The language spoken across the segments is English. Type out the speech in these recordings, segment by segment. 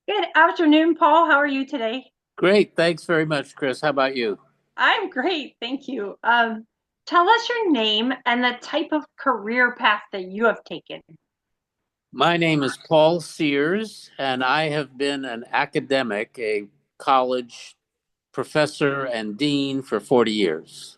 Good afternoon, Paul. How are you today? Great. Thanks very much, Chris. How about you? I'm great, thank you. Tell us your name and the type of career path that you have taken. My name is Paul Sears, and I have been an academic, a college professor and dean for 40 years.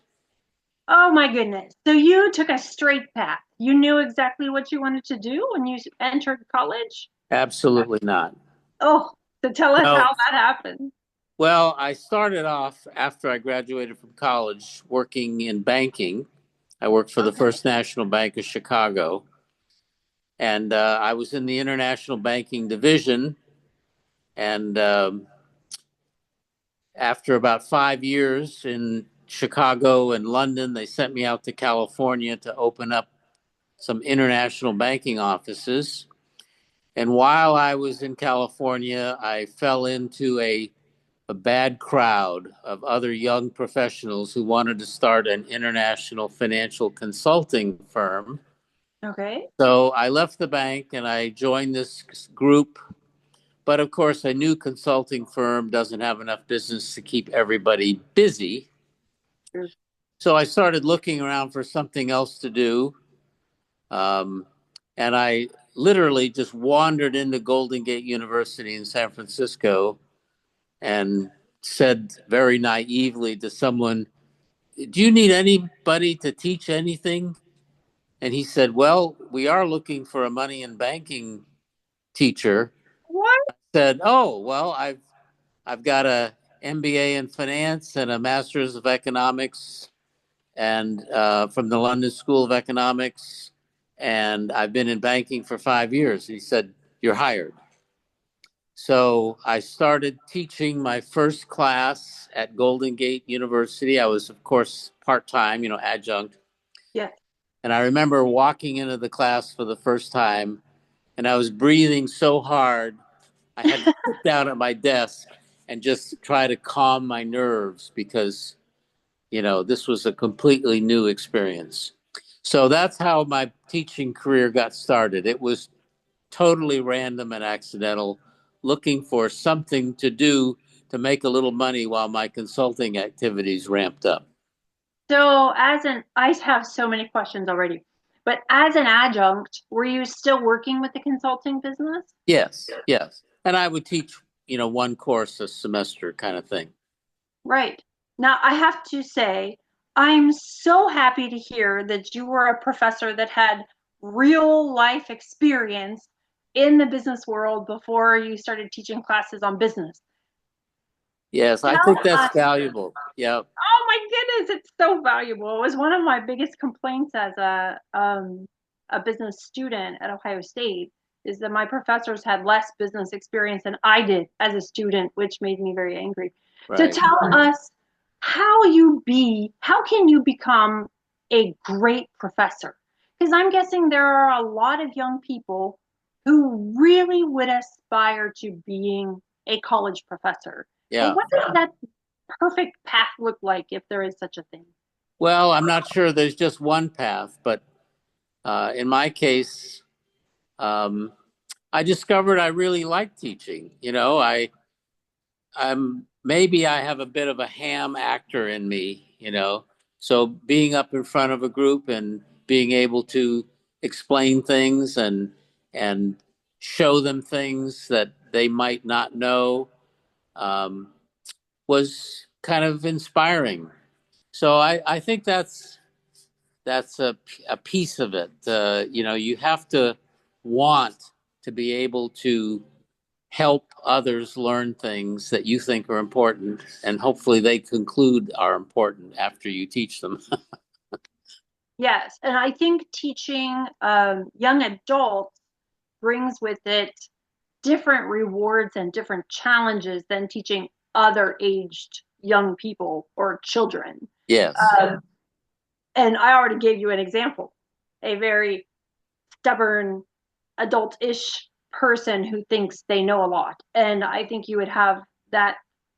Oh my goodness. So you took a straight path. You knew exactly what you wanted to do when you entered college? Absolutely not. Oh, so tell us No. how that happened. Well, I started off after I graduated from college working in banking. I worked for the Okay. First National Bank of Chicago, and I was in the international banking division. And after about 5 years in Chicago and London, they sent me out to California to open up some international banking offices. And while I was in California, I fell into a bad crowd of other young professionals who wanted to start an international financial consulting firm. Okay. So I left the bank and I joined this group. But of course, a new consulting firm doesn't have enough business to keep everybody busy. Sure. So I started looking around for something else to do. Um, and I literally just wandered into Golden Gate University in San Francisco and said very naively to someone, "Do you need anybody to teach anything?" And he said, "Well, we are looking for a money and banking teacher." What? Said, "Oh, well, I've got a MBA in finance and a master's of economics and from the London School of Economics, and I've been in banking for 5 years." He said, "You're hired." So I started teaching my first class at Golden Gate University. I was, of course, part time, adjunct. Yes. And I remember walking into the class for the first time, and I was breathing so hard, I had to sit down at my desk and just try to calm my nerves because this was a completely new experience. So that's how my teaching career got started. It was totally random and accidental, looking for something to do to make a little money while my consulting activities ramped up. So I have so many questions already, but as an adjunct, were you still working with the consulting business? Yes, yes. And I would teach, one course a semester kind of thing. Right. Now, I have to say, I'm so happy to hear that you were a professor that had real life experience in the business world before you started teaching classes on business. Yes, I Tell think that's us, valuable. Yeah, oh my goodness, it's so valuable. It was one of my biggest complaints as a business student at Ohio State is that my professors had less business experience than I did as a student, which made me very angry. So right. tell us how can you become a great professor? Because I'm guessing there are a lot of young people who really would aspire to being a college professor. And Yeah. what does that perfect path look like if there is such a thing? Well, I'm not sure there's just one path, but in my case, um, I discovered I really like teaching. I'm maybe I have a bit of a ham actor in me, so being up in front of a group and being able to explain things and show them things that they might not know um, was kind of inspiring. So I think that's a piece of it. You have to want to be able to help others learn things that you think are important, and hopefully they conclude are important after you teach them. Yes, and I think teaching young adults brings with it different rewards and different challenges than teaching other aged young people or children. Yes. Um, and I already gave you an example, a very stubborn, adult-ish person who thinks they know a lot. And I think you would have that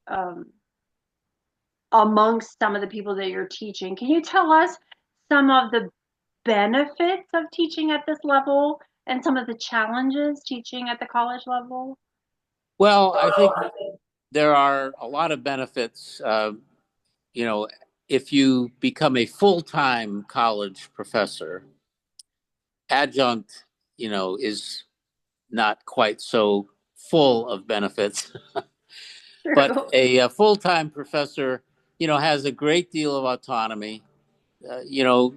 um, amongst some of the people that you're teaching. Can you tell us some of the benefits of teaching at this level and some of the challenges teaching at the college level? Well, I think there are a lot of benefits. You know, if you become a full-time college professor, adjunct, is not quite so full of benefits. But True. a full-time professor, has a great deal of autonomy. You know,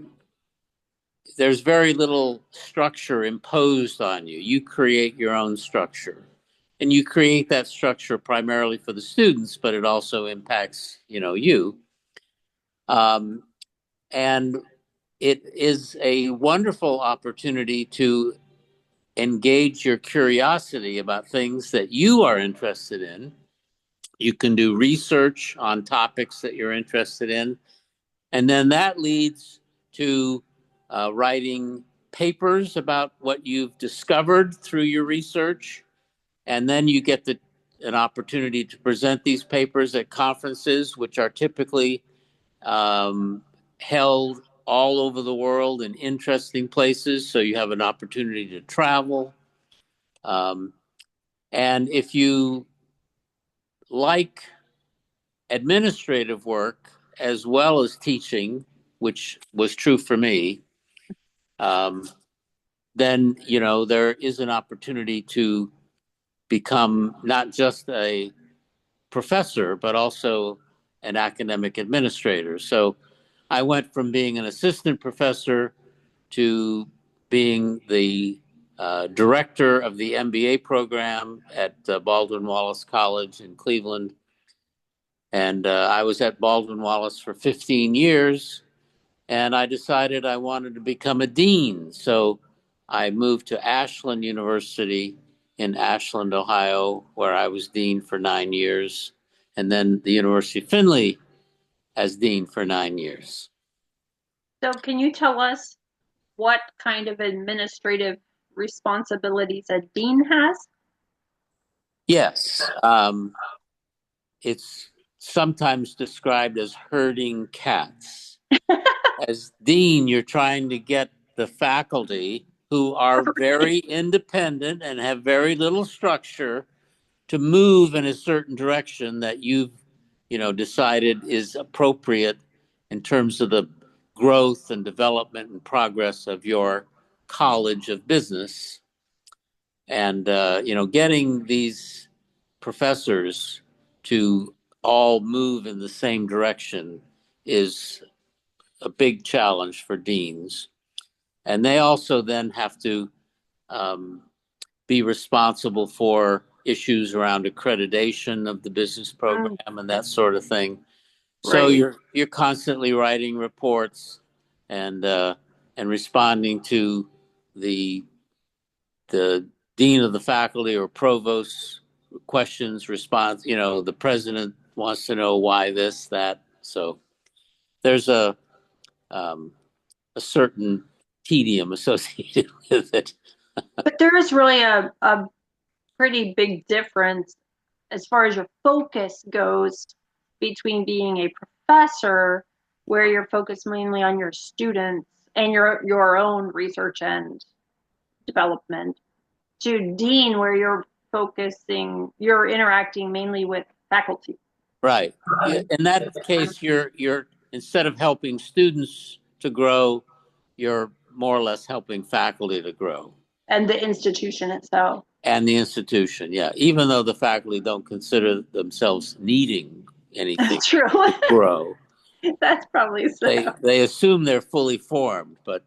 there's very little structure imposed on you. You create your own structure. And you create that structure primarily for the students, but it also impacts, you. Um, and it is a wonderful opportunity to engage your curiosity about things that you are interested in. You can do research on topics that you're interested in, and then that leads to writing papers about what you've discovered through your research. And then you get an opportunity to present these papers at conferences, which are typically um, held all over the world in interesting places. So you have an opportunity to travel. Um, and if you like administrative work as well as teaching, which was true for me, um, then there is an opportunity to become not just a professor but also an academic administrator. So I went from being an assistant professor to being the director of the MBA program at Baldwin Wallace College in Cleveland. And I was at Baldwin Wallace for 15 years, and I decided I wanted to become a dean. So I moved to Ashland University in Ashland, Ohio, where I was dean for 9 years, and then the University of Findlay as dean for 9 years. So, can you tell us what kind of administrative responsibilities a dean has? Yes, it's sometimes described as herding cats. As dean, you're trying to get the faculty who are very independent and have very little structure to move in a certain direction that you've, decided is appropriate in terms of the growth and development and progress of your college of business. And getting these professors to all move in the same direction is a big challenge for deans. And they also then have to um, be responsible for issues around accreditation of the business program Mm, and that sort of thing. So right. you're constantly writing reports and responding to the the dean of the faculty or provost questions, response. The president wants to know why this, that. So there's um, a certain tedium associated with it. But there is really a pretty big difference as far as your focus goes between being a professor, where you're focused mainly on your students and your own research and development, to dean, where you're interacting mainly with faculty Right. In that case, you're instead of helping students to grow, you're more or less helping faculty to grow and the institution itself. and the institution. Yeah, even though the faculty don't consider themselves needing anything True. to grow, That's probably so. they assume they're fully formed. But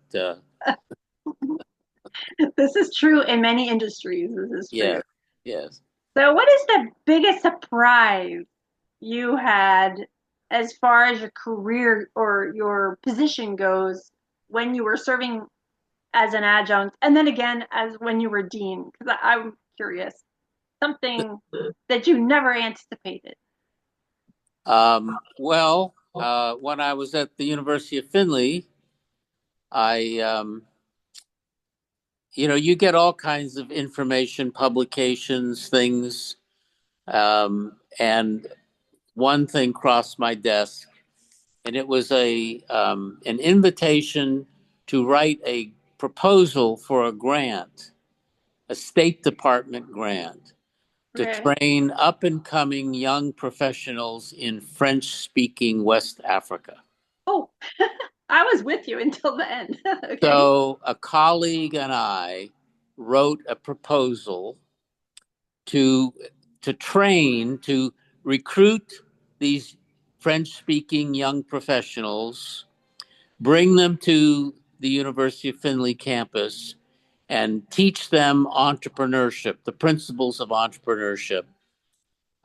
This is true in many industries. This is yeah, true. yes. So, what is the biggest surprise you had as far as your career or your position goes when you were serving as an adjunct and then again as when you were dean? Because I'm curious. Something that you never anticipated. Well, when I was at the University of Findlay, I you get all kinds of information, publications, things. And one thing crossed my desk, and it was an invitation to write a proposal for a grant, a State Department grant, to Okay. train up and coming young professionals in French speaking West Africa. Oh, I was with you until the end. Okay. So a colleague and I wrote a proposal to train to recruit these French speaking young professionals, bring them to the University of Findlay campus and teach them entrepreneurship, the principles of entrepreneurship,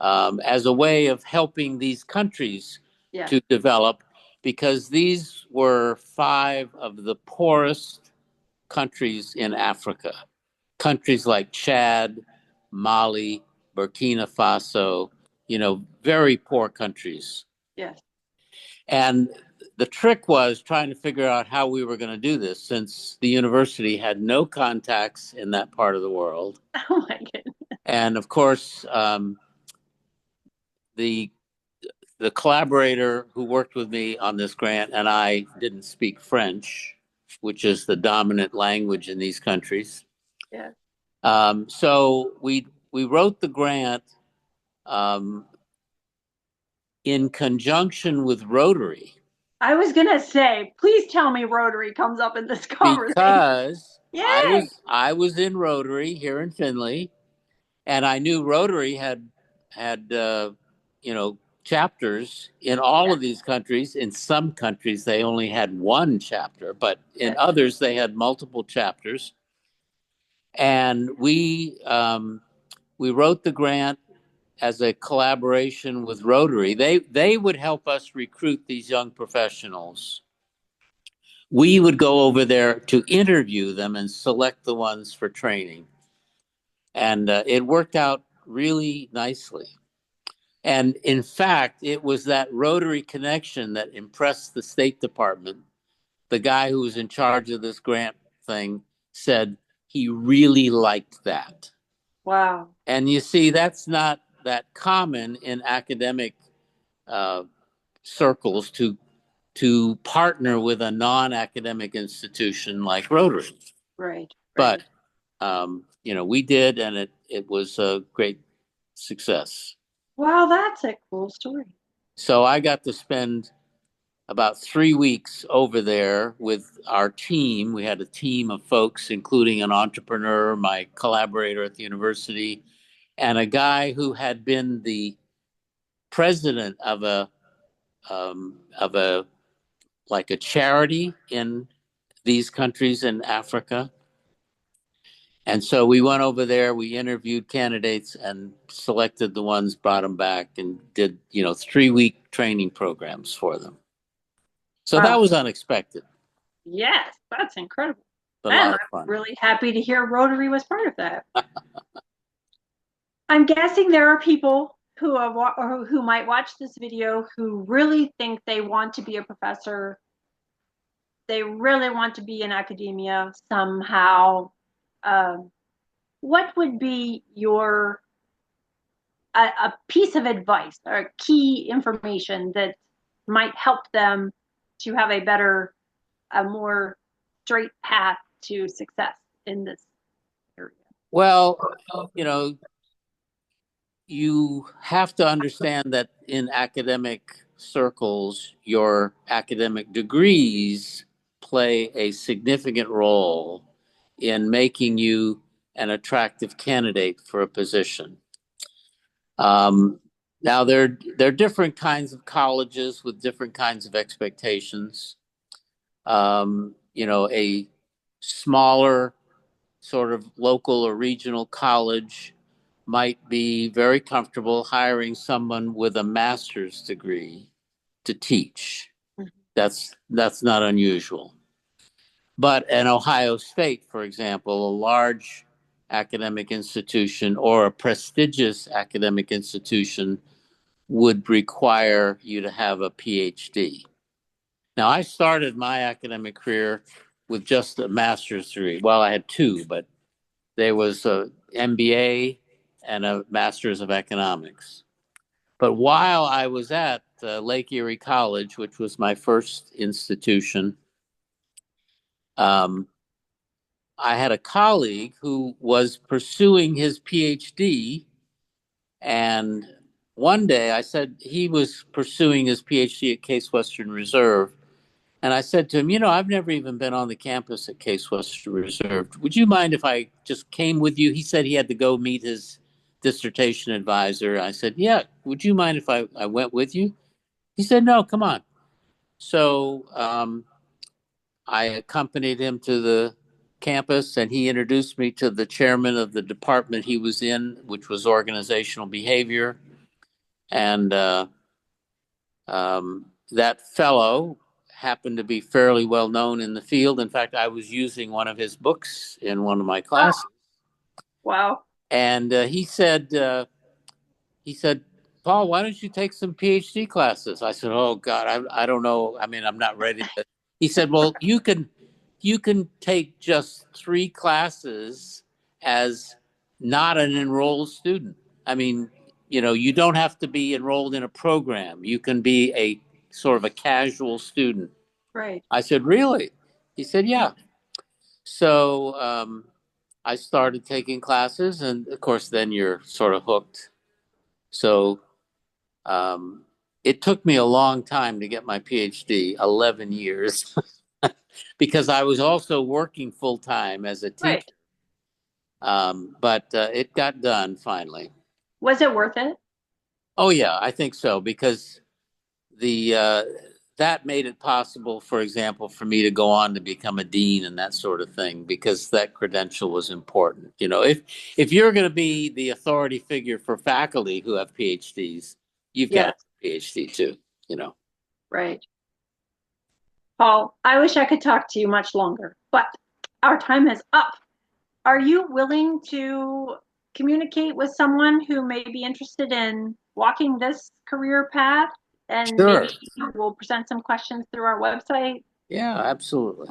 as a way of helping these countries Yes. to develop, because these were five of the poorest countries in Africa. Countries like Chad, Mali, Burkina Faso, very poor countries. Yes. And the trick was trying to figure out how we were going to do this since the university had no contacts in that part of the world. Oh my goodness. And of course, the the collaborator who worked with me on this grant and I didn't speak French, which is the dominant language in these countries. Yes. So we wrote the grant um, in conjunction with Rotary I was gonna say, please tell me Rotary comes up in this conversation. because Yay! I was in Rotary here in Findlay, and I knew Rotary had chapters in all Yes. of these countries. In some countries, they only had one chapter, but in Yes. others, they had multiple chapters. And we wrote the grant as a collaboration with Rotary. They would help us recruit these young professionals. We would go over there to interview them and select the ones for training. And it worked out really nicely. And in fact, it was that Rotary connection that impressed the State Department. The guy who was in charge of this grant thing said he really liked that. Wow. And you see, that's not that common in academic uh, circles to partner with a non-academic institution like Rotary. Right. But Right. we did, and it was a great success. Wow, that's a cool story. So I got to spend about 3 weeks over there with our team. We had a team of folks, including an entrepreneur, my collaborator at the university, and a guy who had been the president of a like a charity in these countries in Africa. And so we went over there, we interviewed candidates and selected the ones, brought them back and did, 3 week training programs for them. So that Wow. was unexpected, Yes, that's incredible. but a And lot I'm of fun. really happy to hear Rotary was part of that. I'm guessing there are people or who might watch this video who really think they want to be a professor. They really want to be in academia somehow. Um, what would be a piece of advice or key information that might help them to have a more straight path to success in this area? Well, you know, you have to understand that in academic circles, your academic degrees play a significant role in making you an attractive candidate for a position. Um, Now, there are different kinds of colleges with different kinds of expectations. A smaller sort of local or regional college might be very comfortable hiring someone with a master's degree to teach. That's not unusual. But an Ohio State, for example, a large academic institution or a prestigious academic institution would require you to have a PhD. Now, I started my academic career with just a master's degree. Well, I had two, but there was a MBA and a master's of economics. But while I was at Lake Erie College, which was my first institution, um, I had a colleague who was pursuing his PhD And one day I said he was pursuing his PhD at Case Western Reserve. And I said to him, I've never even been on the campus at Case Western Reserve. Would you mind if I just came with you? He said he had to go meet his dissertation advisor. I said, yeah, would you mind if I went with you? He said, no, come on. So I accompanied him to the campus and he introduced me to the chairman of the department he was in, which was organizational behavior. And that fellow happened to be fairly well known in the field. In fact, I was using one of his books in one of my Oh, classes. wow. And he said, Paul, why don't you take some PhD classes? I said, oh God, I don't know. I mean, I'm not ready to. He said, well, you can take just 3 classes as not an enrolled student. I mean, you don't have to be enrolled in a program. You can be a sort of a casual student. Right. I said, really? He said, Yeah. yeah. So I started taking classes, and of course, then you're sort of hooked. So um, it took me a long time to get my PhD, 11 years, because I was also working full time as a Right. teacher. But it got done finally. Was it worth it? Oh yeah, I think so because the that made it possible, for example, for me to go on to become a dean and that sort of thing because that credential was important. If you're going to be the authority figure for faculty who have PhDs, you've got Yes. a PhD too. You know. Right. Paul, I wish I could talk to you much longer, but our time is up. Are you willing to communicate with someone who may be interested in walking this career path? And Sure. maybe we'll present some questions through our website. Yeah, absolutely.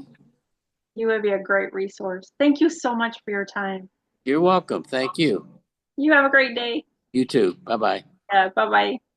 You would be a great resource. Thank you so much for your time. You're welcome. Thank you. You have a great day. You too. Bye bye. Bye bye.